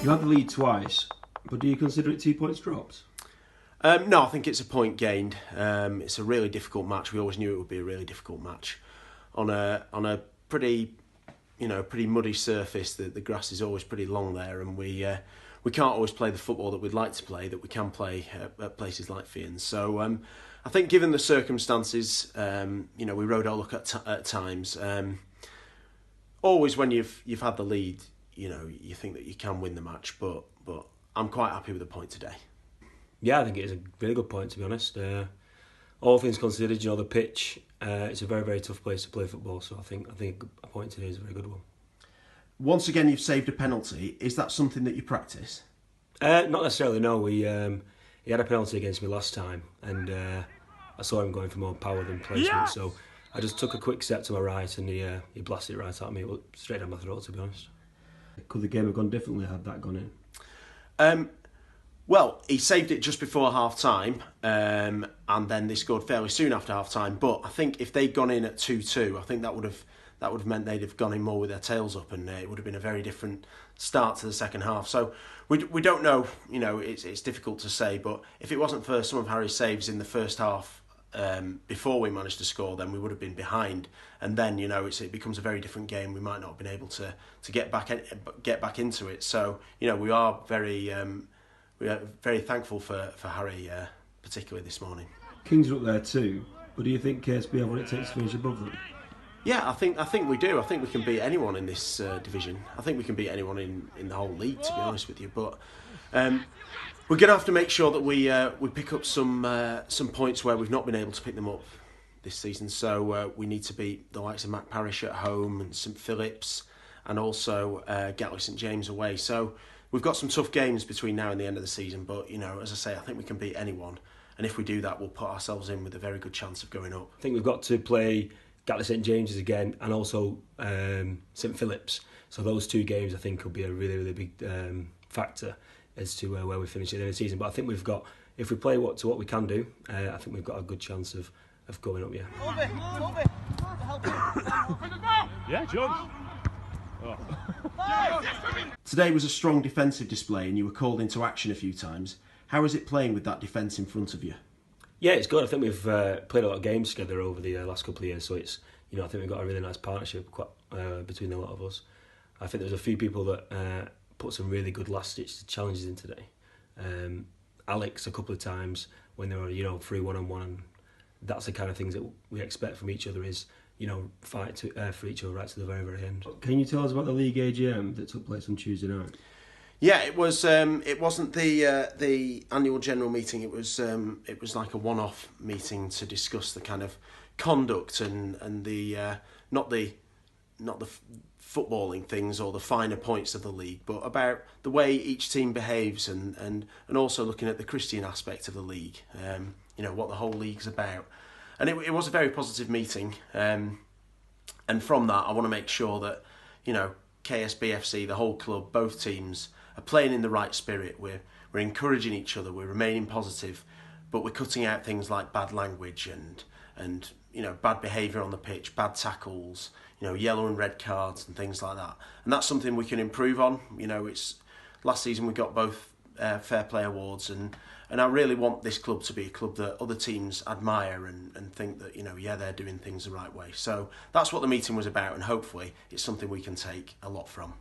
You had the lead twice, but do you consider it 2 points dropped? No, I think it's a point gained. It's a really difficult match. We always knew it would be a really difficult match on a pretty muddy surface. The grass is always pretty long there, and we can't always play the football that we'd like to play, that we can play at places like Fians. So I think, given the circumstances, we rode our luck at times. Always when you've had the lead, you think that you can win the match, but I'm quite happy with the point today. Yeah, I think it is a really good point, to be honest. All things considered, the pitch, it's a very, very tough place to play football, so I think a point today is a very good one. Once again, you've saved a penalty. Is that something that you practice? Not necessarily, no. He had a penalty against me last time, and I saw him going for more power than placement, so I just took a quick step to my right, and he blasted it right at me, straight down my throat, to be honest. Could the game have gone differently had that gone in? Well, he saved it just before half-time, and then they scored fairly soon after half-time. But I think if they'd gone in at 2-2, I think that would have meant they'd have gone in more with their tails up, and it would have been a very different start to the second half. So we don't know. It's difficult to say. But if it wasn't for some of Harry's saves in the first half before we managed to score, then we would have been behind, and then it becomes a very different game. We might not have been able to get back into it. So we are very thankful for Harry, particularly this morning. Kings are up there too, but do you think KSB have what it takes to finish above them? Yeah, I think we do. I think we can beat anyone in this division. I think we can beat anyone in the whole league, to be honest with you. But we're going to have to make sure that we pick up some points where we've not been able to pick them up this season. So we need to beat the likes of Mac Parish at home and St Phillips, and also Gatwick St James away. So we've got some tough games between now and the end of the season, but as I say, I think we can beat anyone, and if we do that, we'll put ourselves in with a very good chance of going up. I think we've got to play Gatwick St James's again, and also St Phillips. So those two games, I think, will be a really, really big factor as to where we finish at the end of the season. But I think if we play what we can do, I think we've got a good chance of going up. Yeah, George. Oh. Today was a strong defensive display, and you were called into action a few times. How is it playing with that defence in front of you? Yeah, it's good. I think we've played a lot of games together over the last couple of years, so it's I think we've got a really nice partnership between a lot of us. I think there's a few people that put some really good last-ditch challenges in today. Alex, a couple of times when they were free one-on-one, and that's the kind of things that we expect from each other is fight for each other right to the very, very end. Can you tell us about the league AGM that took place on Tuesday night? Yeah, it was. It wasn't the annual general meeting. It was like a one-off meeting to discuss the kind of conduct and the not the footballing things or the finer points of the league, but about the way each team behaves and also looking at the Christian aspect of the league. What the whole league's about. And it was a very positive meeting, and from that I want to make sure that KSB FC, the whole club, both teams are playing in the right spirit. We're encouraging each other, we're remaining positive, but we're cutting out things like bad language and bad behaviour on the pitch, bad tackles, yellow and red cards and things like that. And that's something we can improve on. It's last season we got both Fair Play Awards, and I really want this club to be a club that other teams admire and think that they're doing things the right way. So that's what the meeting was about, and hopefully it's something we can take a lot from.